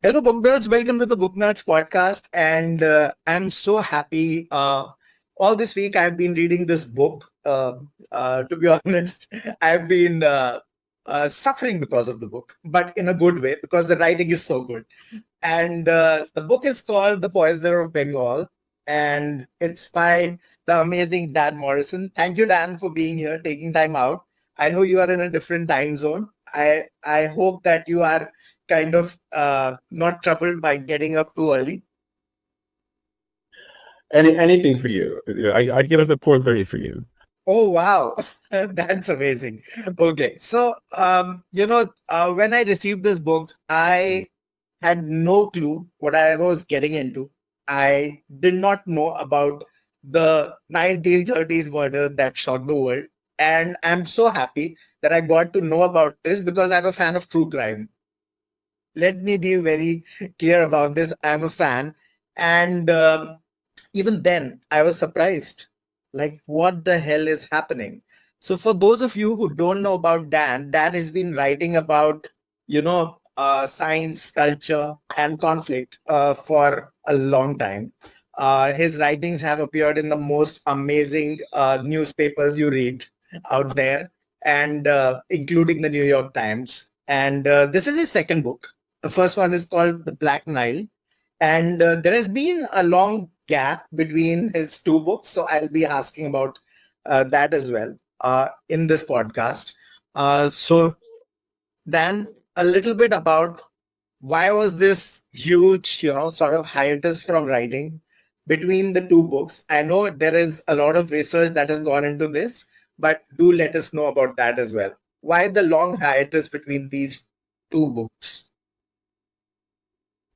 Hello, Booknerds. Welcome to the Booknerds podcast. And I'm so happy. All this week, I've been reading this book. To be honest, I've been suffering because of the book, but in a good way because the writing is so good. And the book is called The Poisoner of Bengal. And it's by the amazing Dan Morrison. Thank you, Dan, for being here, taking time out. I know you are in a different time zone. I hope that you are kind of not troubled by getting up too early. Anything for you. I'd give it a 4:30 for you. Oh, wow. That's amazing. Okay. So, when I received this book, I had no clue what I was getting into. I did not know about the 1930s murder that shocked the world. And I'm so happy that I got to know about this because I'm a fan of true crime. Let me be very clear about this. I'm a fan. And even then, I was surprised. Like, what the hell is happening? So, for those of you who don't know about Dan, Dan has been writing about, science, culture, and conflict for a long time. His writings have appeared in the most amazing newspapers you read out there, and including the New York Times. And this is his second book. The first one is called The Black Nile. And there has been a long gap between his two books. So I'll be asking about that as well in this podcast. So, Dan, a little bit about why was this huge, sort of hiatus from writing between the two books? I know there is a lot of research that has gone into this, but do let us know about that as well. Why the long hiatus between these two books?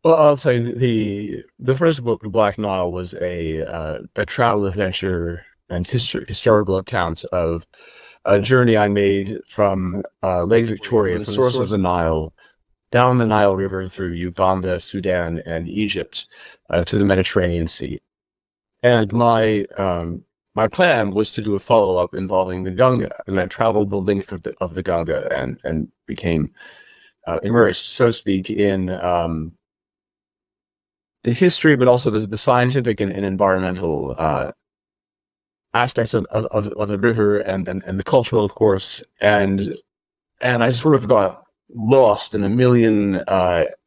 Well, I'll say the first book, The Black Nile, was a travel adventure and historical account of a journey I made from Lake Victoria, from the source of the Nile, down the Nile River through Uganda, Sudan, and Egypt to the Mediterranean Sea. And my plan was to do a follow-up involving the Ganga, and I traveled the length of the Ganga and became immersed, so to speak, in the history, but also the scientific and environmental aspects of the river and the cultural, of course. And I sort of got lost in a million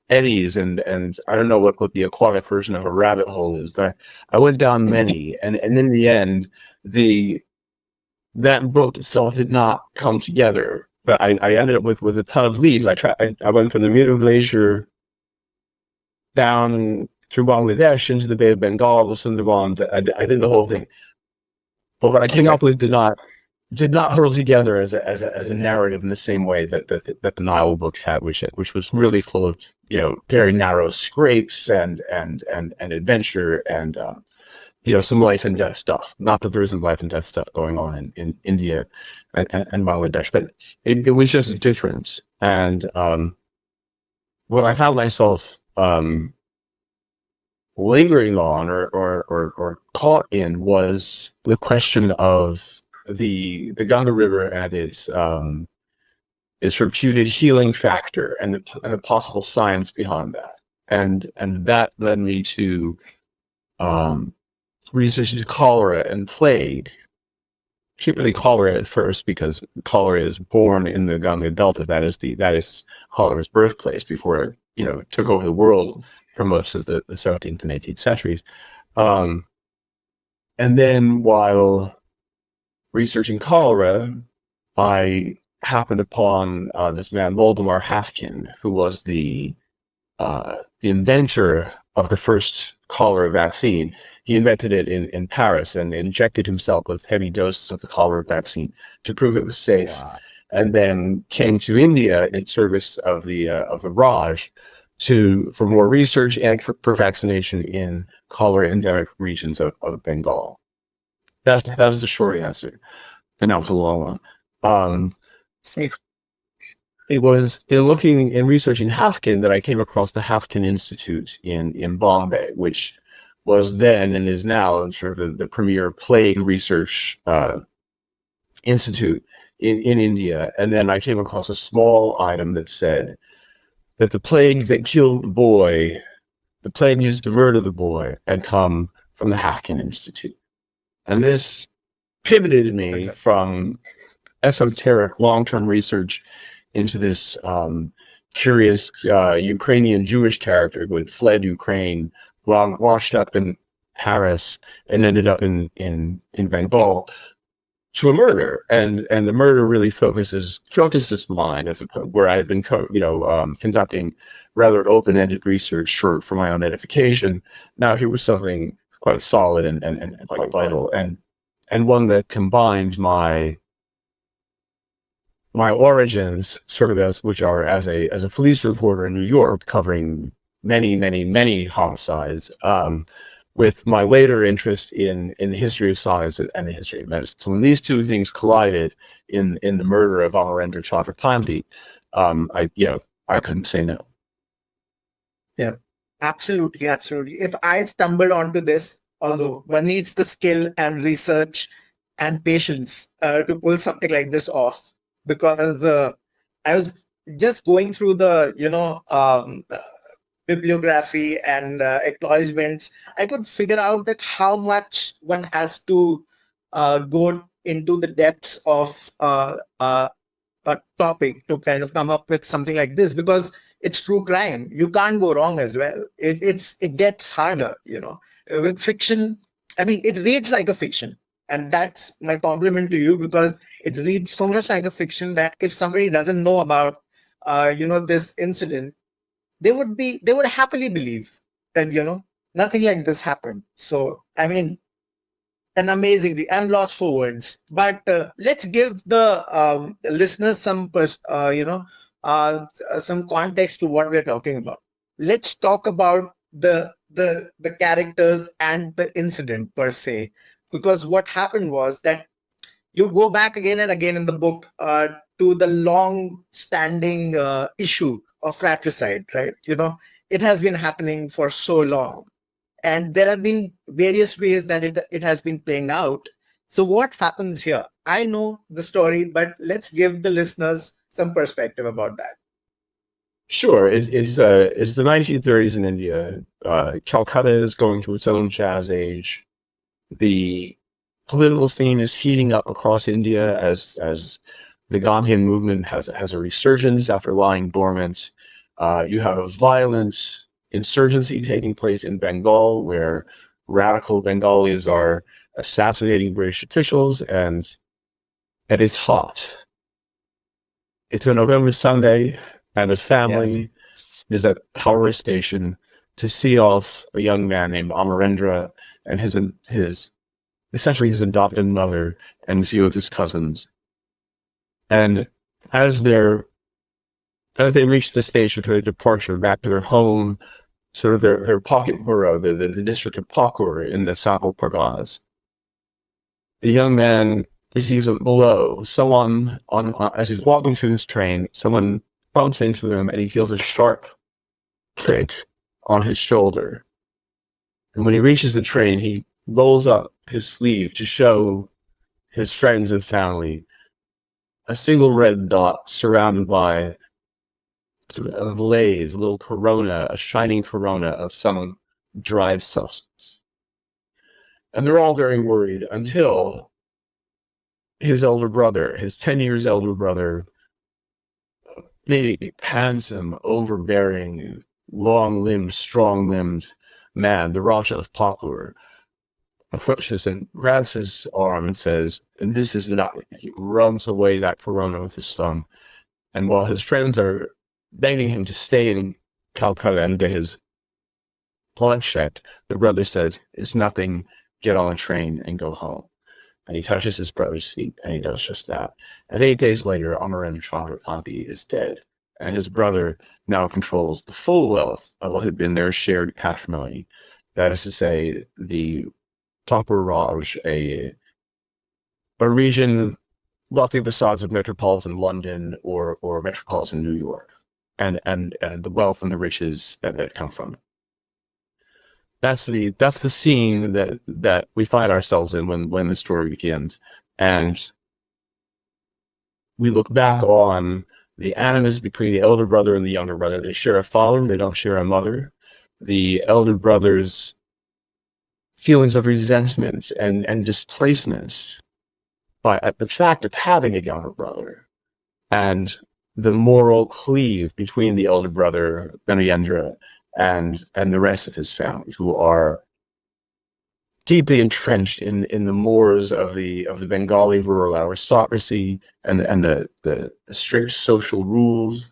eddies, and I don't know what the aquatic version of a rabbit hole is, but I went down many, and in the end, that book itself did not come together. But I ended up with a ton of leads. I went from the Muir Glacier down through Bangladesh into the Bay of Bengal, the Sundarbans. I did the whole thing, but what I came up with did not hurl together as a narrative in the same way that the Nile book had, which was really full of very narrow scrapes and adventure and some life and death stuff. Not that there isn't life and death stuff going on in India and Bangladesh, but it was just different. And what I found myself lingering on or caught in was the question of the Ganga River and its reputed healing factor and the possible science behind that. And that led me to research into cholera and plague. Particularly cholera at first, because cholera is born in the Ganga Delta. That is cholera's birthplace before it took over the world for most of the 17th and 18th centuries. And then while researching cholera, I happened upon this man, Voldemar Haffkine, who was the inventor of the first cholera vaccine. He invented it in Paris and injected himself with heavy doses of the cholera vaccine to prove it was safe. Wow. And then came to India in service of the Raj for more research and for vaccination in cholera endemic regions of Bengal. That was the short answer, and that was a long one. It was in looking and researching Haffkine that I came across the Haffkine Institute in Bombay, which was then and is now sort of the premier plague research institute in India. And then I came across a small item that said that the plague that killed the boy, the plague used to murder the boy, had come from the Hacken Institute. And this pivoted me from esoteric long-term research into this curious Ukrainian Jewish character who had fled Ukraine, washed up in Paris, and ended up in Bengal, to a murder. And the murder really focuses mine, as where I had been conducting rather open-ended research for my own edification. Now here was something quite solid and quite vital, and one that combined my origins, sort of as a police reporter in New York, covering many homicides, with my later interest in the history of science and the history of medicine. So when these two things collided in the murder of Amarendra Chandra Pandey, I couldn't say no. Yeah, absolutely. If I stumbled onto this, although one needs the skill and research and patience to pull something like this off, because I was just going through the bibliography and acknowledgements, I could figure out that how much one has to go into the depths of a topic to kind of come up with something like this, because it's true crime. You can't go wrong as well. It gets harder, with fiction. I mean, it reads like a fiction, and that's my compliment to you, because it reads so much like a fiction that if somebody doesn't know about this incident, they would happily believe that nothing like this happened. So I mean, an amazing, I'm lost for words, but let's give the listeners some context to what we're talking about. Let's talk about the characters and the incident per se, because what happened was that you go back again and again in the book to the long standing issue of fratricide, right? It has been happening for so long, and there have been various ways that it has been playing out. So what happens here? I know the story, but let's give the listeners some perspective about that. Sure. It's the 1930s in India. Calcutta is going through its own jazz age. The political scene is heating up across India as the Gandhian movement has a resurgence after lying dormant. You have a violent insurgency taking place in Bengal, where radical Bengalis are assassinating British officials, and it's hot. It's a November Sunday, and a family is at Power Station to see off a young man named Amarendra and his essentially his adopted mother and a few of his cousins. And as they reach the station for their departure back to their home, sort of their pocket borough, the district of Pakur in the South of Pargas, the young man receives a blow. Someone as he's walking through this train, someone bumps into him, and he feels a sharp prick on his shoulder. And when he reaches the train, he rolls up his sleeve to show his friends and family a single red dot surrounded by a blaze, a little corona, a shining corona of some dried substance. And they're all very worried until his elder brother, his 10 years elder brother, maybe handsome, overbearing, long-limbed, strong-limbed man, the Raja of Pakur, approaches and grabs his arm and says, "And this is not," he rubs away that corona with his thumb. And while his friends are begging him to stay in Calcutta and to his bloodshed, the brother says, "It's nothing, get on a train and go home." And he touches his brother's feet, and he does just that. And 8 days later, Amarendra Chandra Pandey is dead, and his brother now controls the full wealth of what had been their shared patrimony. That is to say, the Pakur Raj, a region roughly the size of metropolitan London or metropolitan New York, and the wealth and the riches that come from it. That's the scene that we find ourselves in when the story begins, and we look back on the animus between the elder brother and the younger brother. They share a father, they don't share a mother. The elder brother's feelings of resentment and displacement by the fact of having a younger brother, and the moral cleave between the elder brother, Benoyendra, and the rest of his family, who are deeply entrenched in the mores of the Bengali rural aristocracy and the strict social rules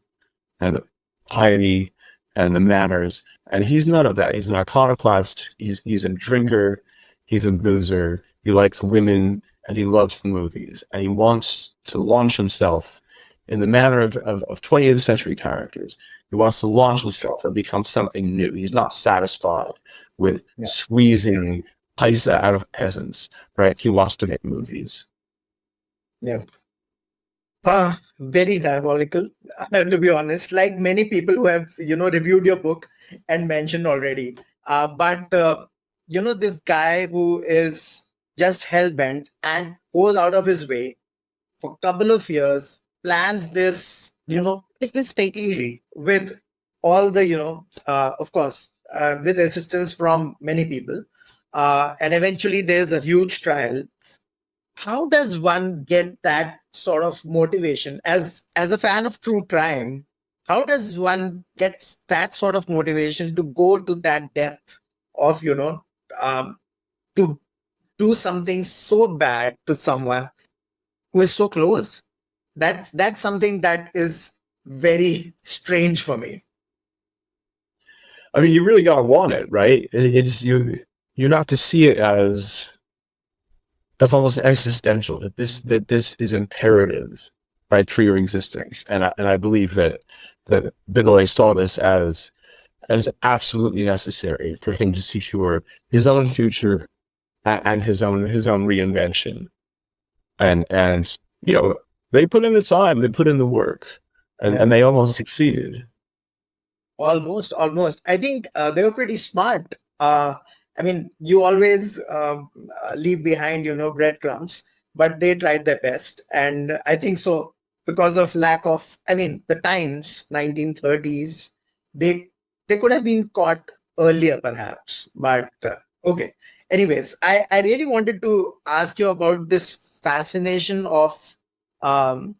and the piety and the manners. And he's none of that. He's an iconoclast. He's a drinker. He's a boozer. He likes women and he loves the movies. And he wants to launch himself in the manner of 20th century characters. He wants to launch himself and become something new. He's not satisfied with squeezing paisa out of peasants, right? He wants to make movies. Yeah. Very diabolical, to be honest. Like many people who have, reviewed your book and mentioned already. But this guy who is just hell bent and goes out of his way for a couple of years, plans this, painstakingly with all the, of course, with assistance from many people. And eventually there's a huge trial. How does one get that sort of motivation as a fan of true crime? How does one get that sort of motivation to go to that depth of, um, to do something so bad to someone who is so close? That's something that is very strange for me. I mean, you really gotta want it, right? It's you're not to see it as that's almost existential. That this is imperative, right, for your existence. And I believe that Benoy saw this as absolutely necessary for him to secure his own future and his own reinvention. And they put in the time, they put in the work, and they almost succeeded. Almost. I think they were pretty smart. I mean, you always leave behind, breadcrumbs, but they tried their best. And I think so because of lack of, I mean, the times, 1930s, they they could have been caught earlier, perhaps. But okay. Anyways, I really wanted to ask you about this fascination of um,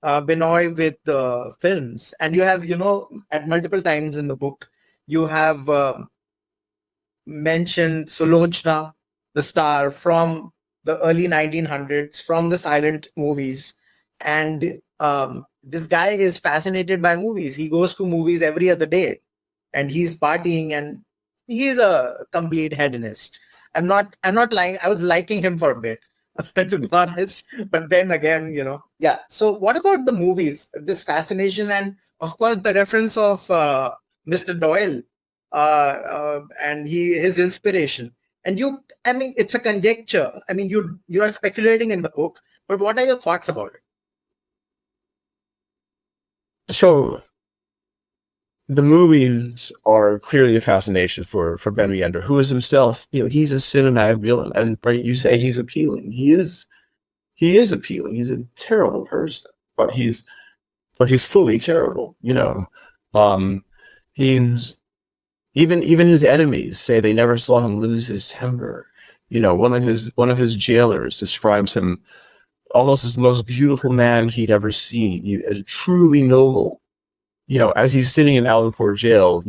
Benoy with films, and you have, at multiple times in the book, you have mentioned Sulochana, the star from the early 1900s, from the silent movies, and this guy is fascinated by movies. He goes to movies every other day, and he's partying, and he's a complete hedonist. I'm not lying. I was liking him for a bit, to be honest. But then again, yeah. So what about the movies? This fascination, and of course the reference of Mr. Doyle, and his inspiration. And I mean, it's a conjecture. I mean, you are speculating in the book, but what are your thoughts about it? So the movies are clearly a fascination for Benoyendra, who is himself, he's a cinematic villain, and right, you say he's appealing. He is appealing. He's a terrible person, but he's fully terrible. Um, he's even his enemies say they never saw him lose his temper. One of his jailers describes him almost as the most beautiful man he'd ever seen. A truly noble. As he's sitting in Alipur jail,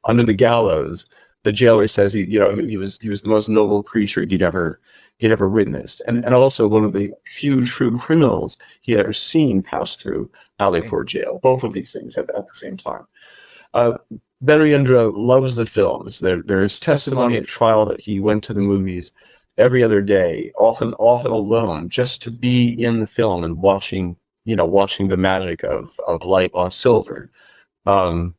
under the gallows, the jailer says he was the most noble creature he'd ever witnessed, and also one of the few true criminals he had ever seen pass through Alipur jail. Both of these things at the same time. Benoyendra loves the films. There's testimony at trial that he went to the movies every other day, often alone, just to be in the film and watching the magic of light on silver. In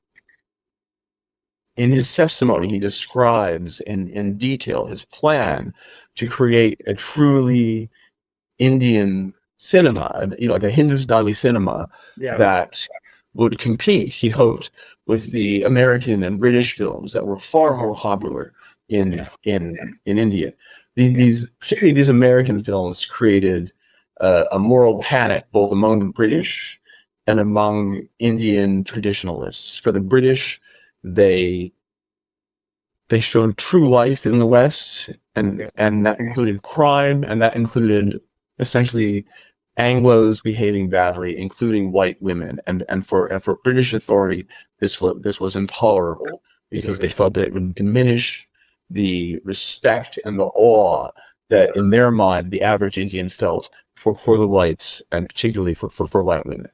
his testimony, he describes in detail his plan to create a truly Indian cinema, like a Hindustani cinema that would compete, he hoped, with the American and British films that were far more popular in India. Particularly these American films created a moral panic both among the British and among Indian traditionalists. For the British, they showed true life in the West, and that included crime, and that included essentially Anglos behaving badly, including white women. And for British authority, this was intolerable, because they felt that it would diminish the respect and the awe that, in their mind, the average Indian felt for the whites, and particularly for white women.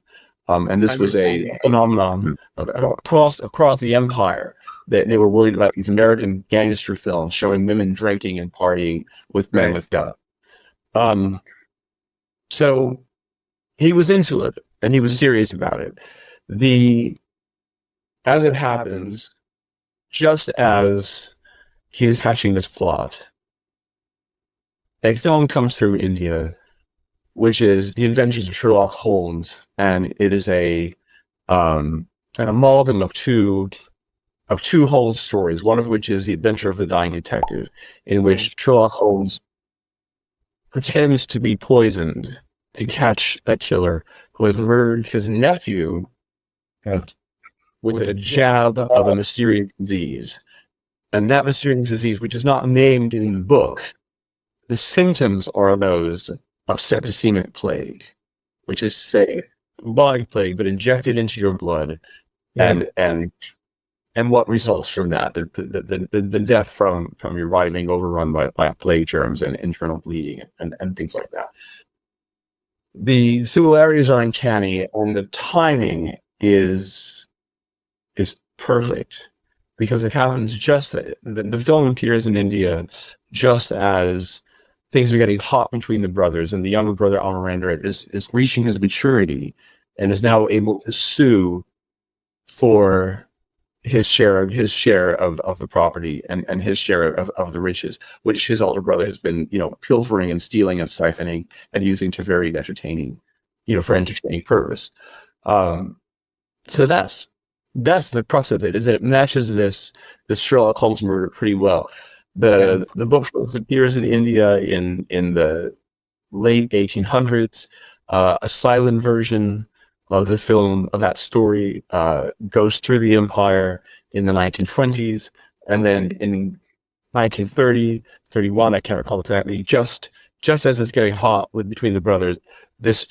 And this was a phenomenon across the empire, that they were worried about these American gangster films showing women drinking and partying with men with guns. So he was into it, and he was serious about it. As it happens, just as he is hatching this plot, a film comes through India, which is The Adventures of Sherlock Holmes, and it is an amalgam of two Holmes stories, one of which is The Adventure of the Dying Detective, in which Sherlock Holmes pretends to be poisoned to catch a killer who has murdered his nephew with a jab of a mysterious disease. And that mysterious disease, which is not named in the book, the symptoms are those of septicemic plague, which is, say, bubonic plague, but injected into your blood, and what results from that? The death from your body being overrun by plague germs and internal bleeding and things like that. The similarities are uncanny, and the timing is perfect, because it happens just the film appears in India just as things are getting hot between the brothers, and the younger brother Amarendra is reaching his maturity and is now able to sue for his share of the property and his share of the riches, which his older brother has been, pilfering and stealing and siphoning and using to very entertaining, for entertaining purpose. So that's the crux of it, is that it matches this Sherlock Holmes murder pretty well. The book appears in India in the late 1800s. A silent version of the film, of that story, goes through the empire in the 1920s, and then in 1930, 31, I can't recall exactly, just as it's getting hot between the brothers, this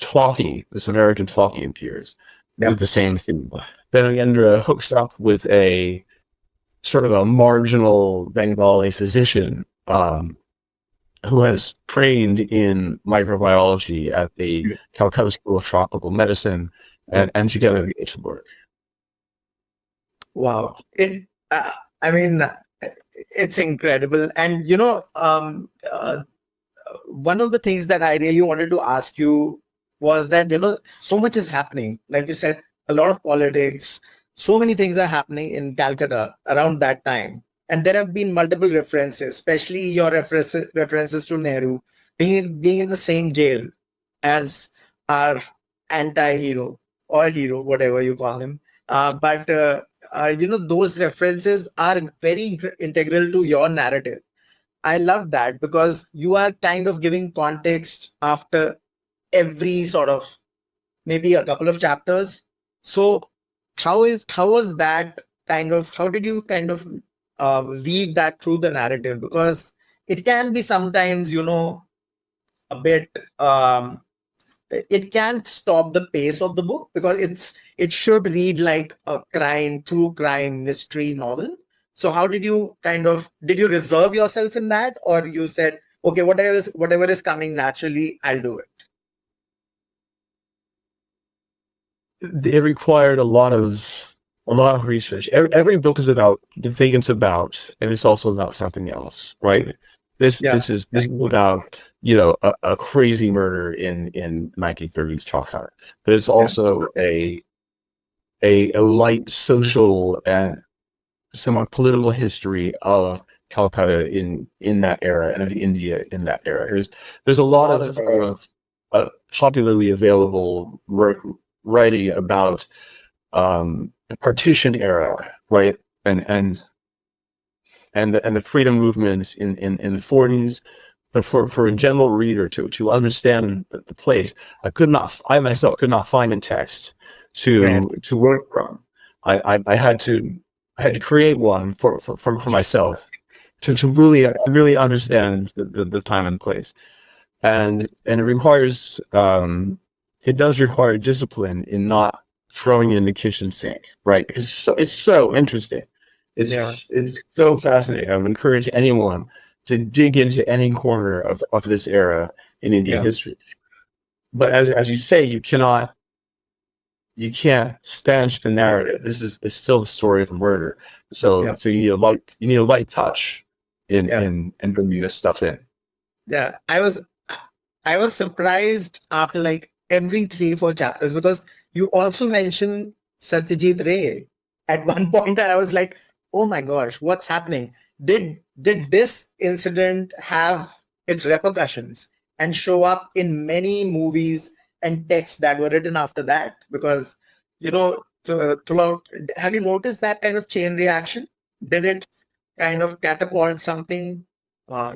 American talkie appears with the same theme. Benoyendra hooks up with a sort of a marginal Bengali physician who has trained in microbiology at the Calcutta School of Tropical Medicine, and together they get to work. Wow. It's incredible. And, one of the things that I really wanted to ask you was that, so much is happening. Like you said, a lot of politics, so many things are happening in Calcutta around that time. And there have been multiple references, especially your references to Nehru being in the same jail as our anti-hero or hero, whatever you call him. But those references are very integral to your narrative. I love that, because you are kind of giving context after every sort of, maybe a couple of chapters. So how was that how did you weave that through the narrative? Because it can be sometimes, a bit, it can't stop the pace of the book, because it should read like a true crime mystery novel. So how did you did you reserve yourself in that, or you said, okay, whatever is coming naturally, I'll do it? It required a lot of research. Every book is about the thing it's about, and it's also about something else, right? This is about a crazy murder in 1930s Calcutta, but it's also a light social and somewhat political history of Calcutta in that era, and of India in that era. There's a lot of popularly available writing about the partition era, right, and the freedom movements in the 40s. But for a general reader to understand the place, I myself could not find in text Right. to work from. I had to create one for myself to really understand the time and place, and it requires it does require discipline in not throwing in the kitchen sink, right? Because it's so interesting. Yeah. It's so fascinating. I would encourage anyone to dig into any corner of this era in Indian Yeah. history. But as you say, you can't stanch the narrative. It's still the story of a murder. So Yeah. you need a light touch Yeah. in bringing this stuff in. Yeah. I was surprised after like every 3, 4 chapters because you also mentioned Satyajit Ray at one point, and I was like, "Oh my gosh, what's happening? Did this incident have its repercussions and show up in many movies and texts that were written after that?" Because throughout, have you noticed that kind of chain reaction? Did it kind of catapult something? Uh,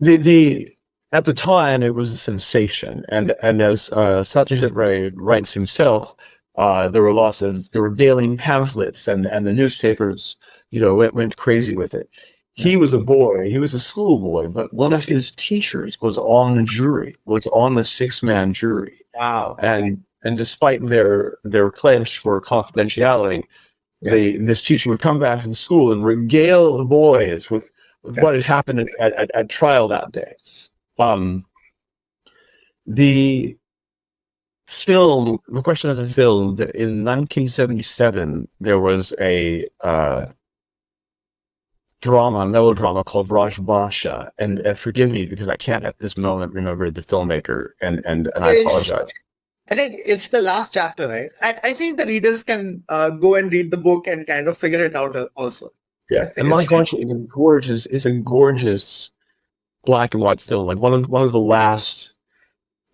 The at the time it was a sensation, and as Satyajit Ray writes himself, there were daily pamphlets, and the newspapers, went crazy with it. yeah. He was a boy, he was a schoolboy, but one of his teachers was on the jury, was on the 6-man jury, Wow. and despite their pledge for confidentiality, Yeah. this teacher would come back to the school and regale the boys with Yeah. what had happened at trial that day. Um, the the question of the film, that in 1977, there was a melodrama called Raj Basha, and forgive me because I can't at this moment remember the filmmaker, and I It's, apologize. I think it's the last chapter, right? I think the readers can go and read the book and kind of figure it out also. Yeah, I think and my it's fine. gosh, it's a gorgeous black and white film, like one of the last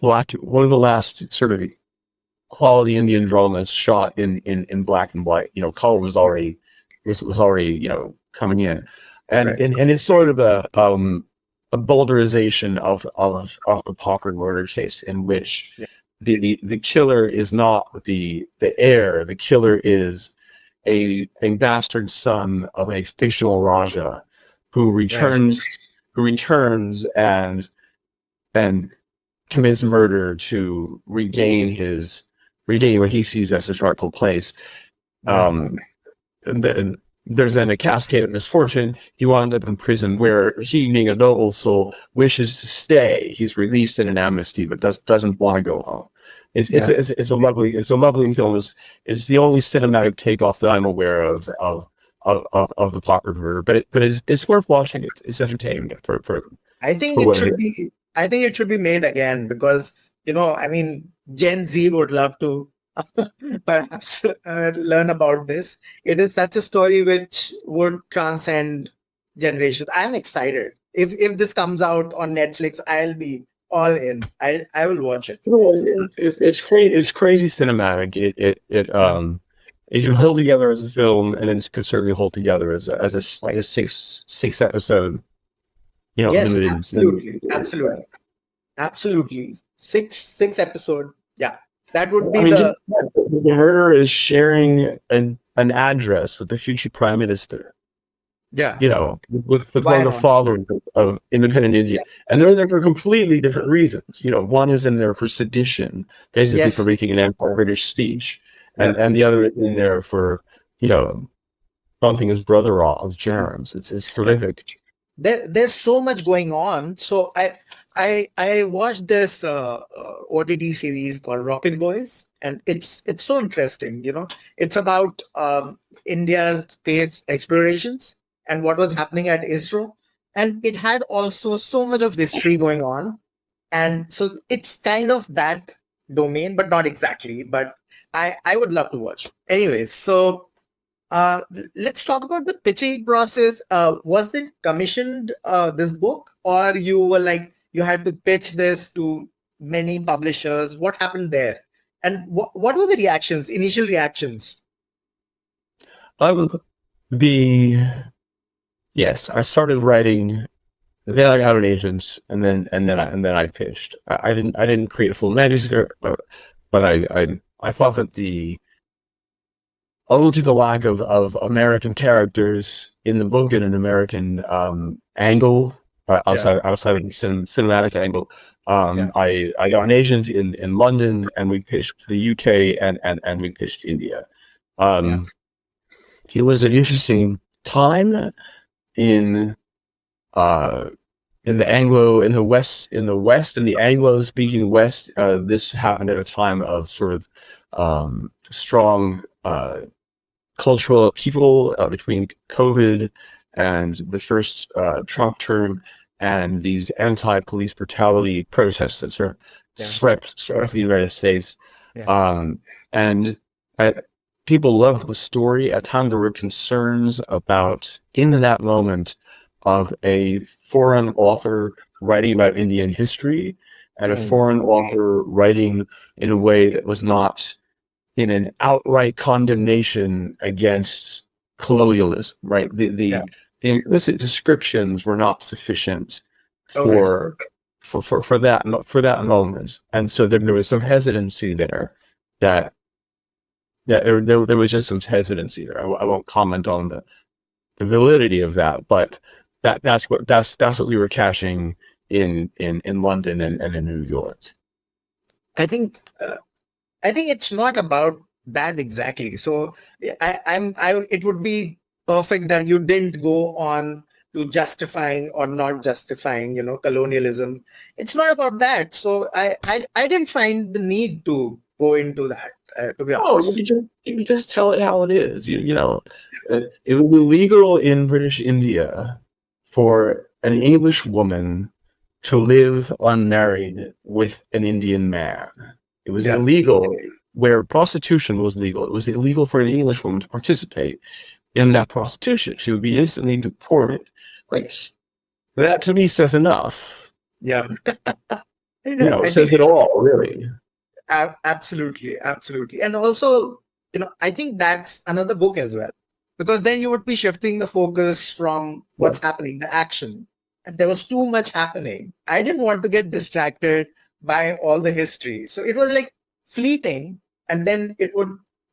one of the last sort of quality Indian dramas shot in black and white. Color was already coming in, Right. and it's sort of a bowdlerization of the Pakur murder case, in which Yeah. the killer is not the heir. The killer is a bastard son of a fictional Raja who Right. returns and commits murder to regain what he sees as his rightful place. Yeah. And then there's then a cascade of misfortune. He wound up in prison, where he, being a noble soul, wishes to stay. He's released in an amnesty, but doesn't want to go home. Yeah. It's a lovely film. It's the only cinematic takeoff that I'm aware of the Pakur murder, but it's worth watching. It's entertaining I think for it what it should is. be. I think it should be made again because I mean, Gen Z would love to perhaps learn about this. It is such a story which would transcend generations. I'm excited. If this comes out on Netflix, I'll be all in. I will watch it. It's crazy cinematic. It can hold together as a film, and it could certainly hold together like a six episode, Yes, limited. absolutely, absolutely, absolutely. Six episode. Yeah, that would I be mean, the the murderer is sharing an address with the future prime minister. yeah. With one Why of the not? followers of independent India. And they're there for completely different reasons. One is in there for sedition, basically for Yes. making an anti-British speech. And Yeah. the other is in there for, you know, bumping his brother off with germs. It's Yeah. horrific. There's so much going on. So I watched this OTT series called Rocket Boys, and it's so interesting. It's about India's space explorations and what was happening at ISRO, and it had also so much of history going on, and so it's kind of that domain, but not exactly. But I would love to watch. Anyways, so let's talk about the pitching process. Was it commissioned this book, or you were like you had to pitch this to many publishers? What happened there, and what were the reactions? Initial reactions? I would be Yes, I started writing. Then I got an agent, and then I pitched. I didn't create a full manuscript, but I thought that the owing to the lack of American characters in the book and an American angle Yeah, outside of the cinematic angle. yeah, I got an agent in London, and we pitched the UK, and we pitched India. yeah, Um, it was an interesting time in uh, in the West in the Anglo speaking West. This happened at a time of sort of strong cultural upheaval between COVID and the first Trump term, and these anti-police brutality protests that sort of yeah, swept the United States. yeah. Um, and I, people loved the story. At times there were concerns about, in that moment, of a foreign author writing about Indian history and a Mm, foreign author writing in a way that was not in an outright condemnation against colonialism, right? yeah. The implicit descriptions were not sufficient Okay. for for that moment, and so there was some hesitancy there. That there was just some hesitancy there. I won't comment on the validity of that, but that's what we were caching in London and in New York. I think it's not about that exactly. So it would be perfect that you didn't go on to justifying or not justifying, colonialism. It's not about that. So I didn't find the need to go into that, to be Oh, honest. you can just tell it how it is. You know, it would be legal in British India for an English woman to live unmarried with an Indian man. It was Yeah. illegal where prostitution was legal. It was illegal for an English woman to participate in that prostitution. She would be instantly deported. Like, that to me says enough. Yeah. You know, it I says think it all, really. absolutely, absolutely. And also, I think that's another book as well. Because then you would be shifting the focus from what's happening, the action. And there was too much happening. I didn't want to get distracted by all the history. So it was like fleeting, and then it would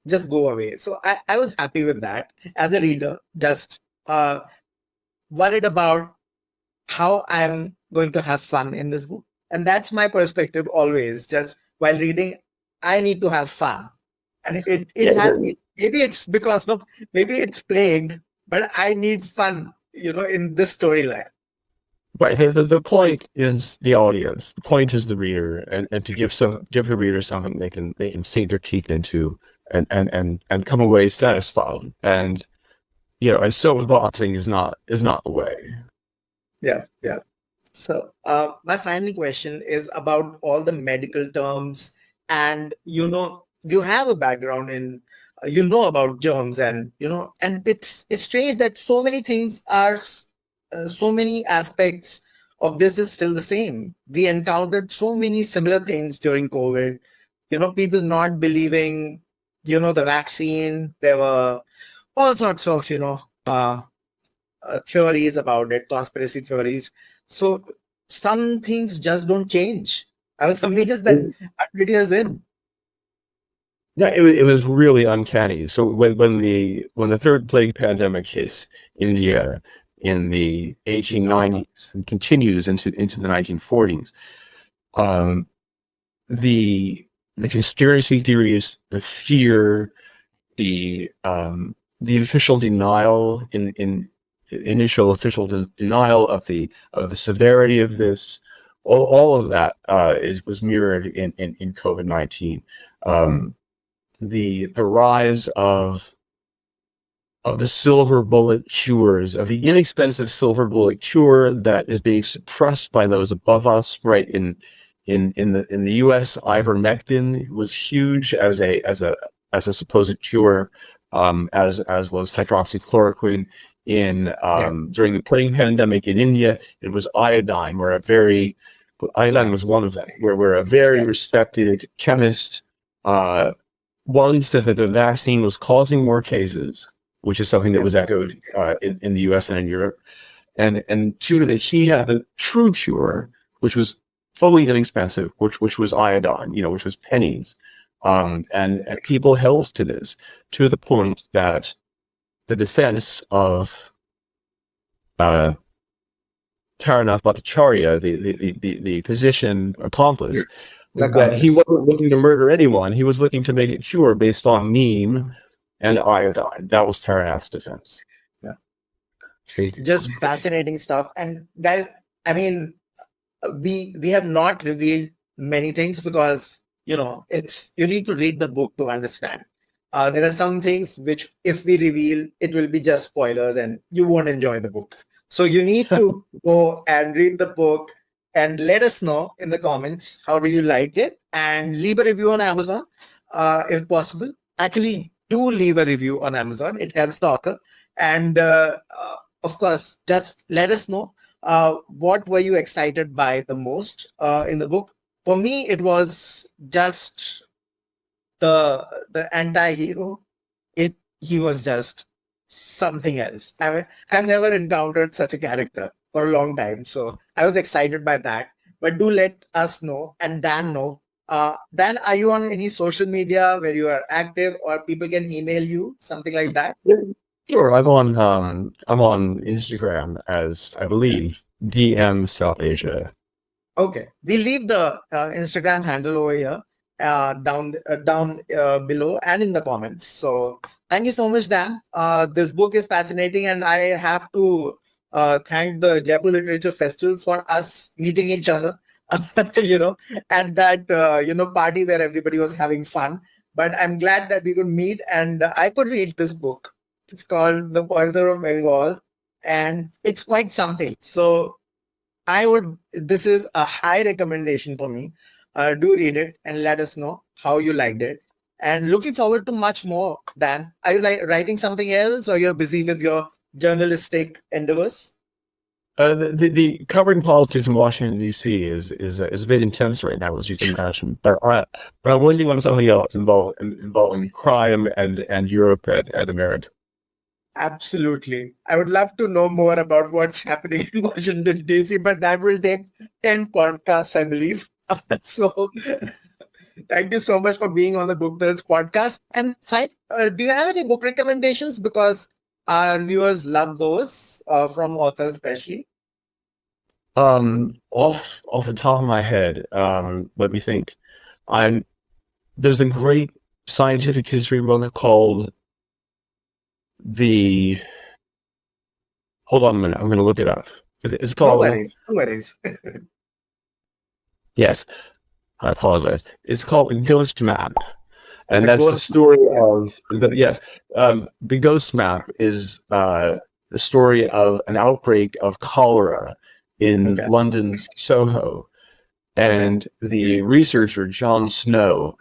just go away. So I was happy with that as a reader, just uh, worried about how I'm going to have fun in this book. And that's my perspective always. Just while reading, I need to have fun. And maybe it's because of, maybe it's plagued, but I need fun, in this storyline. But the point is the audience. The point is the reader, and to give the reader something they can sink their teeth into, and come away satisfied. And and so boxing is not the way. Yeah, yeah. So, my final question is about all the medical terms, and you have a background in, about germs, and and it's strange that so many things are, so many aspects of this is still the same. We encountered so many similar things during COVID. People not believing, the vaccine. There were all sorts of, theories about it, conspiracy theories. So some things just don't change. I was amazed that 100 years in. Yeah, it was really uncanny. So when the third plague pandemic hit India in the 1890s and continues into the 1940s, um, the the conspiracy theories, the fear, the official denial in initial official denial of the severity of this, all of that was mirrored in COVID-19. Um, the rise of the silver bullet cures, of the inexpensive silver bullet cure that is being suppressed by those above us, right? In the U.S., ivermectin was huge as a supposed cure, as was hydroxychloroquine. In Yeah, During the plague pandemic in India, it was iodine, iodine yeah, was one of them, where a very yeah, respected chemist uh, one said that the vaccine was causing more cases, which is something that yeah, was echoed in the U.S. and in Europe, and two, that he had a true cure, which was fully inexpensive, which was iodine, which was pennies. And people held to this to the point that the defense of Taranath Bhattacharya, the physician accomplice, The that he colors. wasn't looking to murder anyone. He was looking to make it cure based on neem and iodine. That was Taranath's defense. Yeah. Just fascinating stuff. And guys, I mean, we have not revealed many things because it's you need to read the book to understand. There are some things which, if we reveal, it will be just spoilers and you won't enjoy the book. So you need to go and read the book and let us know in the comments how do you like it, and leave a review on Amazon if possible. Actually, do leave a review on Amazon. It helps the author. And of course, just let us know what were you excited by the most in the book. For me, it was just the anti-hero. He was just something else. I've never encountered such a character for a long time, so I was excited by that. But do let us know, and Dan know. Dan, are you on any social media where you are active, or people can email you, something like that? Sure, I'm on Instagram as, I believe, DM South Asia. Okay, we leave the Instagram handle over here, down below and in the comments. So thank you so much, Dan. This book is fascinating, and I have to thank the Jaipur Literature Festival for us meeting each other. you know, at that party where everybody was having fun. But I'm glad that we could meet, and I could read this book. It's called The Poisoner of Bengal, and it's quite something. So this is a high recommendation for me. Do read it and let us know how you liked it. And looking forward to much more, Dan. Are you writing something else, or you're busy with your journalistic endeavors? The covering politics in Washington D.C. is a bit intense right now, as you can imagine. But I'm working on something else involving crime and Europe and America. Absolutely. I would love to know more about what's happening in Washington, D.C., but that will take 10 podcasts, I believe. So, thank you so much for being on the Booknerds podcast. And do you have any book recommendations? Because our viewers love those from authors, especially. Off the top of my head, let me think. There's a great scientific history book called Hold on a minute, I'm going to look it up. It's No called. worries. No worries. Yes, I apologize. It's called Ghost Map. And The that's the Ghost. story of the Ghost Map is the story of an outbreak of cholera in Okay. London's Soho, and the researcher John Snow,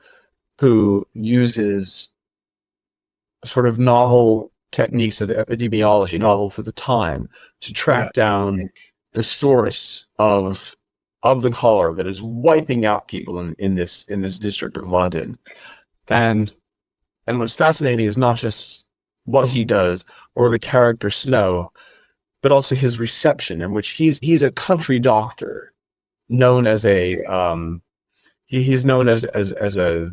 who uses sort of novel techniques of epidemiology, novel for the time, to track down the source of the cholera that is wiping out people in this district of London. And what's fascinating is not just what he does or the character Snow, but also his reception, in which he's a country doctor, known as he's known as a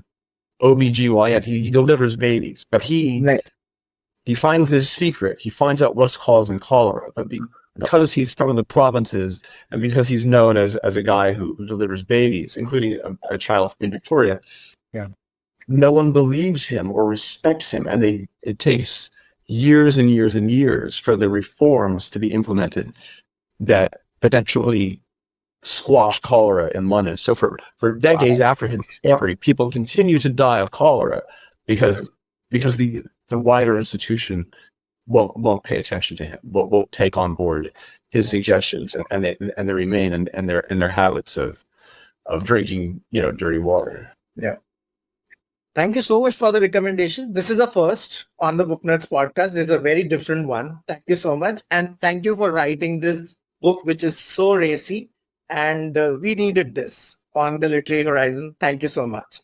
OBGYN. He delivers babies, but he finds his secret. He finds out what's causing cholera, but because he's from the provinces and because he's known as a guy who delivers babies, including a child in Victoria, no one believes him or respects him, and it takes years and years and years for the reforms to be implemented that eventually squash cholera in London. So for decades after his discovery, people continue to die of cholera because the wider institution won't pay attention to him, won't take on board his suggestions, and they remain in their habits of drinking dirty water. Yeah. Thank you so much for the recommendation. This is the first on the Booknerds podcast. This is a very different one. Thank you so much. And thank you for writing this book, which is so racy. And we needed this on the literary horizon. Thank you so much.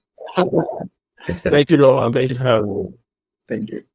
Thank you, Noah. Thank you for having me. Thank you.